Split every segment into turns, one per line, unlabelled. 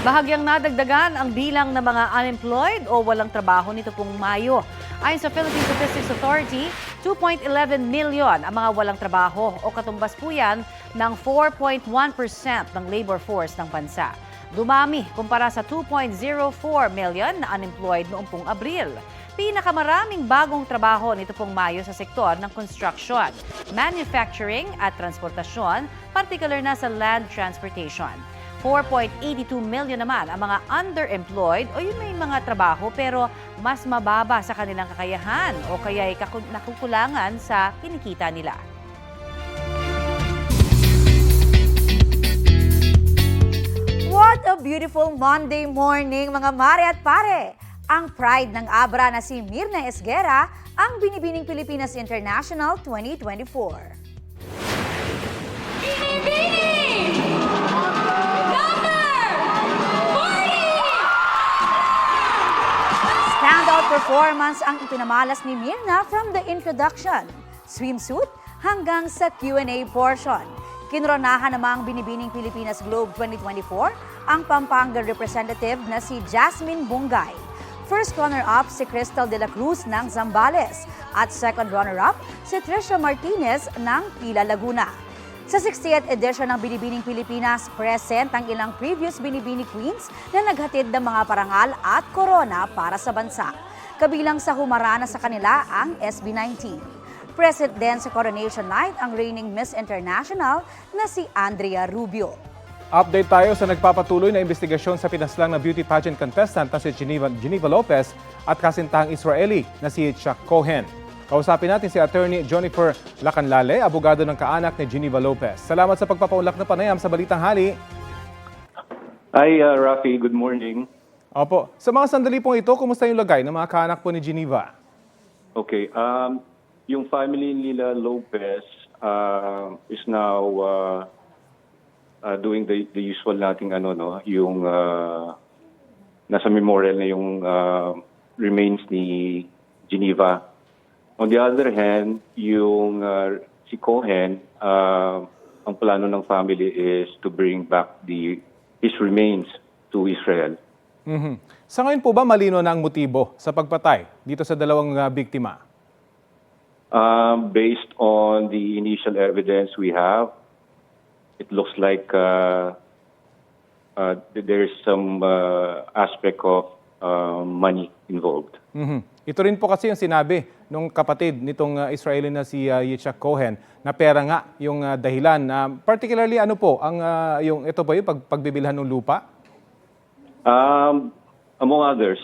Bahagyang nadagdagan ang bilang ng mga unemployed o walang trabaho nito pong Mayo. Ayon sa Philippine Statistics Authority, 2.11 million ang mga walang trabaho o katumbas po yan ng 4.1% ng labor force ng bansa. Dumami kumpara sa 2.04 million na unemployed noong pong Abril. Pinakamaraming bagong trabaho nito pong Mayo sa sektor ng construction, manufacturing at transportasyon, particular na sa land transportation. 4.82 million naman ang mga underemployed o yung may mga trabaho pero mas mababa sa kanilang kakayahan o kaya ay nakukulangan sa kinikita nila.
What a beautiful Monday morning mga mare at pare! Ang pride ng Abra na si Mirna Esguera ang Binibining Pilipinas International 2024. Standout performance ang ipinamalas ni Mirna from the introduction, swimsuit hanggang sa Q&A portion. Kinoronahan namang Binibining Pilipinas Globe 2024 ang Pampanga representative na si Jasmine Bungay. First runner-up si Crystal de la Cruz ng Zambales at second runner-up si Trisha Martinez ng Pila, Laguna. Sa 60th edition ng Binibining Pilipinas, present ang ilang previous Binibini Queens na naghatid ng mga parangal at korona para sa bansa. Kabilang sa humarana sa kanila ang SB19. Present din sa Coronation Night ang reigning Miss International na si Andrea Rubio.
Update tayo sa nagpapatuloy na investigasyon sa pinaslang na beauty pageant contestant na si Geneva Lopez at kasintahang Israeli na si Yitzhak Cohen. Kausapin natin si Attorney Jennifer Lacanlale, abogado ng kaanak ni Geneva Lopez. Salamat sa pagpapaunlak na panayam sa Balitang Hali.
Hi, Rafi. Good morning.
Opo. Sa mga sandali pong ito, kumusta yung lagay ng mga kaanak po ni Geneva?
Okay. Yung family nila Lopez is now doing the usual nating yung nasa memorial na yung remains ni Geneva. On the other hand, yung si Cohen, ang plano ng family is to bring back his remains to Israel.
Mhm. Sa ngayon po ba malino na ang motibo sa pagpatay dito sa dalawang biktima?
Based on the initial evidence we have, it looks like there's some aspect of money involved.
Mhm. Ito rin po kasi yung sinabi nung kapatid nitong Israeli na si Yitzhak Cohen na pera nga yung dahilan. Particularly ano po, ang yung ito ba yung pagbibilhan ng lupa?
Among others,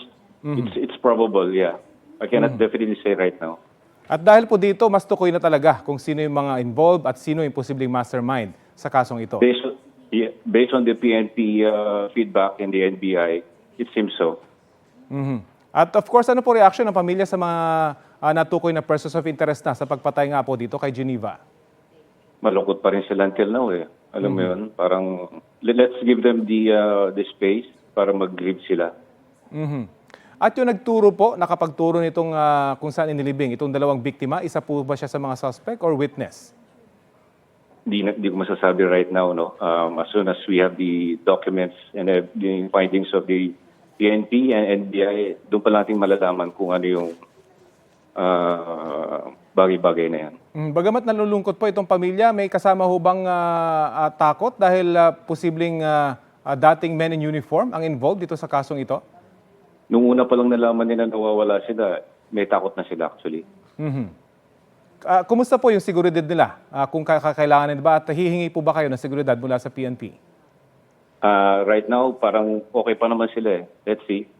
it's probable, yeah. I cannot definitely say right now.
At dahil po dito, mas tukoy na talaga kung sino yung mga involved at sino yung posibleng mastermind sa kasong ito.
Based on the PNP feedback and the NBI, it seems so.
Mhm. At of course, ano po reaction ng pamilya sa mga natukoy na persons of interest na sa pagpatay nga po dito kay Geneva?
Malungkot pa rin sila until now eh. Alam mo yun, parang let's give them the space para mag-grieve sila.
Mhm. At yung nagturo po, nakapagturo nitong kung saan inilibing itong dalawang biktima, isa po ba siya sa mga suspect or witness?
Di ko masasabi right now, no. As soon as we have the documents and the findings of the PNP and NBI, doon pa natin malalaman kung ano yung bagay-bagay na yan.
Bagamat nalulungkot po itong pamilya, may kasama ho bang takot dahil posibleng dating men in uniform ang involved dito sa kasong ito?
Nung una pa lang nalaman nila nawawala sila, may takot na sila actually.
Mhm. Kumusta po yung seguridad nila? Kung kakailangan nila ba at hihingi po ba kayo ng seguridad mula sa PNP?
Right now, parang okay pa naman sila eh. Let's see.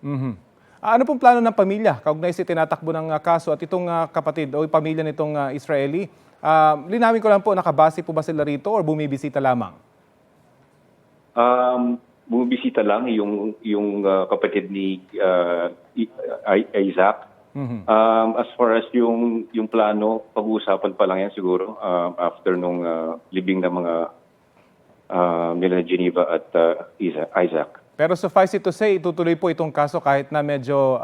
Mhm. Ano pong plano ng pamilya? Kaugnay si tinatakbo ng kaso at itong kapatid o pamilya nitong Israeli, linawin ko lang po, nakabase po ba sila rito or bumibisita lamang?
Bumibisita lang yung kapatid ni Isaac. As far as yung plano, pag-uusapan pa lang yan siguro after nung libing ng mga nila Geneva at Isaac.
Pero suffice it to say, itutuloy po itong kaso kahit na medyo,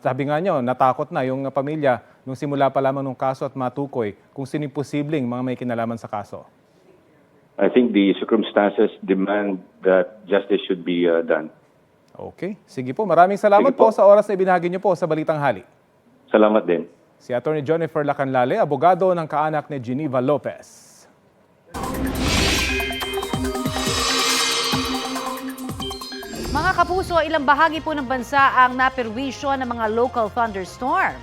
sabi nga nyo, natakot na yung pamilya nung simula pa lamang ng kaso at matukoy kung sino yung posibleng mga may kinalaman sa kaso.
I think the circumstances demand that justice should be done.
Okay. Sige po. Maraming salamat
Sige po.
po sa oras na ibinahagi niyo po sa Balitang Hali.
Salamat din.
Si Atty. Jennifer Lacanlale, abogado ng kaanak ni Geneva Lopez.
Mga kapuso, ilang bahagi po ng bansa ang naperwisyo ng mga local thunderstorm.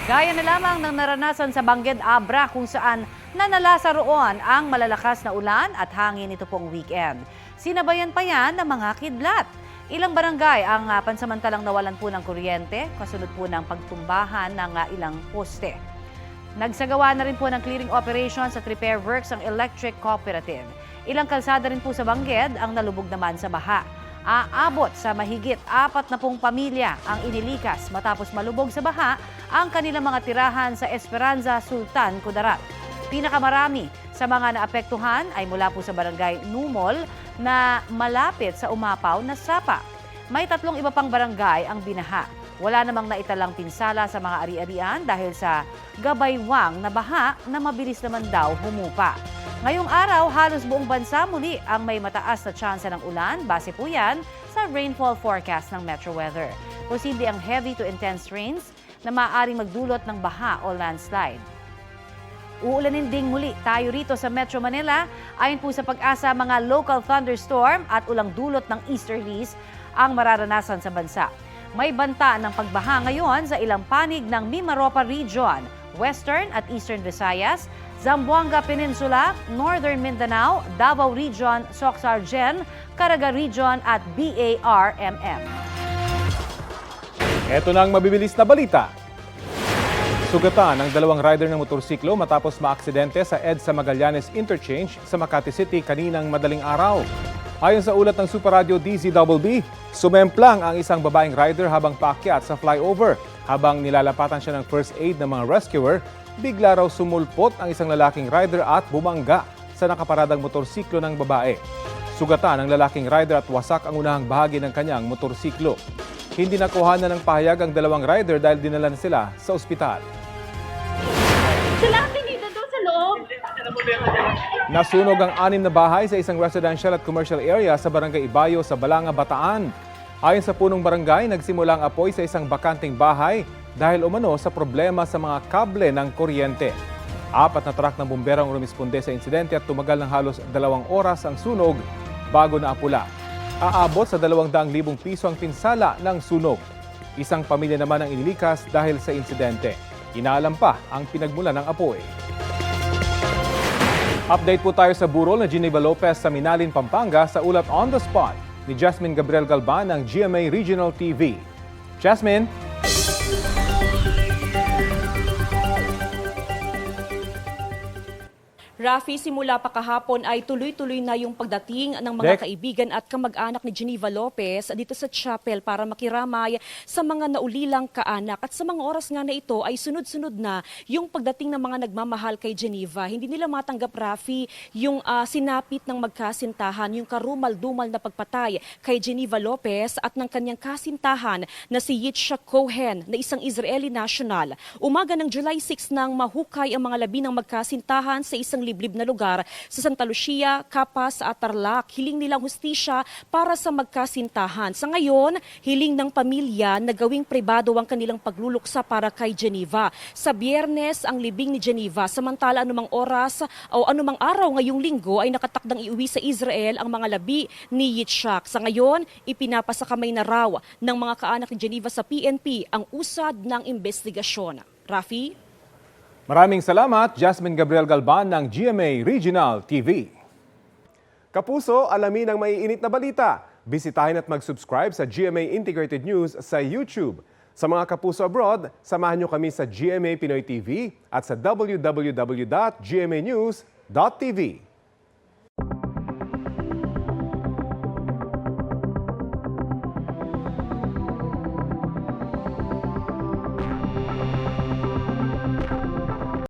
Gaya na lamang ng naranasan sa Bangged Abra kung saan nanalasa roon ang malalakas na ulan at hangin nito pong weekend. Sinabayan pa yan ng mga kidlat. Ilang barangay ang pansamantalang nawalan po ng kuryente, kasunod po ng pagtumbahan ng ilang poste. Nagsagawa na rin po ng clearing operations at repair works ang electric cooperative. Ilang kalsada rin po sa Bangged ang nalubog naman sa baha. Aabot sa mahigit 40 pamilya ang inilikas matapos malubog sa baha ang kanilang mga tirahan sa Esperanza, Sultan, Kudarat. Pinakamarami sa mga naapektuhan ay mula po sa barangay Numol na malapit sa umapaw na Sapa. May 3 iba pang barangay ang binaha. Wala namang naitalang pinsala sa mga ari-arian dahil sa gabaywang na baha na mabilis naman daw humupa. Ngayong araw, halos buong bansa muli ang may mataas na tsansa ng ulan. Base po yan sa rainfall forecast ng Metro Weather. Posible ang heavy to intense rains na maaaring magdulot ng baha o landslide. Uulanin ding muli tayo rito sa Metro Manila. Ayon po sa Pag-asa, mga local thunderstorm at ulang dulot ng easterlies ang mararanasan sa bansa. May banta ng pagbaha ngayon sa ilang panig ng Mimaropa Region, Western at Eastern Visayas, Zamboanga Peninsula, Northern Mindanao, Davao Region, Soc-Sargen, Caraga Region at BARMM.
Ito na ang mabibilis na balita. Sugatan ang 2 rider ng motorsiklo matapos maaksidente sa EDSA Magallanes Interchange sa Makati City kaninang madaling araw. Ayon sa ulat ng Super Radio DZBB, sumemplang ang isang babaeng rider habang paakyat sa flyover. Habang nilalapatan siya ng first aid ng mga rescuer, bigla raw sumulpot ang isang lalaking rider at bumangga sa nakaparadang motorsiklo ng babae. Sugatan ang lalaking rider at wasak ang unahang bahagi ng kanyang motorsiklo. Hindi nakuhanan ng pahayag ang 2 rider dahil dinala na sila sa ospital.
Sila ang tinita doon sa loob.
Nasunog ang 6 na bahay sa isang residential at commercial area sa Barangay Ibayo sa Balanga, Bataan. Ayon sa punong barangay, nagsimula ang apoy sa isang bakanting bahay dahil umano sa problema sa mga kable ng kuryente. 4 na truck ng bumbero ang rumisponde sa insidente at tumagal ng halos 2 oras ang sunog bago naapula. Aabot sa 200,000 piso ang pinsala ng sunog. Isang pamilya naman ang inilikas dahil sa insidente. Inaalam pa ang pinagmula ng apoy. Update po tayo sa burol na Geneva Lopez sa Minalin, Pampanga sa ulat on the spot ni Jasmine Gabriel Galban ng GMA Regional TV. Jasmine?
Rafi, simula pa kahapon ay tuloy-tuloy na yung pagdating ng mga kaibigan at kamag-anak ni Geneva Lopez dito sa chapel para makiramay sa mga naulilang kaanak. At sa mga oras nga na ito ay sunod-sunod na yung pagdating ng mga nagmamahal kay Geneva. Hindi nila matanggap, Rafi, yung sinapit ng magkasintahan, yung karumal-dumal na pagpatay kay Geneva Lopez at ng kanyang kasintahan na si Yitzhak Cohen na isang Israeli national. Umaga ng July 6 nang mahukay ang mga labi ng magkasintahan sa isang liblib na lugar sa Santa Lucia, Capas at Tarlac. Hiling nilang hustisya para sa magkasintahan. Sa ngayon, hiling ng pamilya na gawing pribado ang kanilang pagluluksa para kay Geneva. Sa Biyernes, ang libing ni Geneva, samantala anumang oras o anumang araw ngayong linggo ay nakatakdang iuwi sa Israel ang mga labi ni Yitzhak. Sa ngayon, ipinapasakamay na raw ng mga kaanak ni Geneva sa PNP ang usad ng investigasyon. Rafi?
Maraming salamat, Jasmine Gabriel Galban ng GMA Regional TV. Kapuso, alamin ang maiinit na balita. Bisitahin at mag-subscribe sa GMA Integrated News sa YouTube. Sa mga kapuso abroad, samahan nyo kami sa GMA Pinoy TV at sa www.gmanews.tv.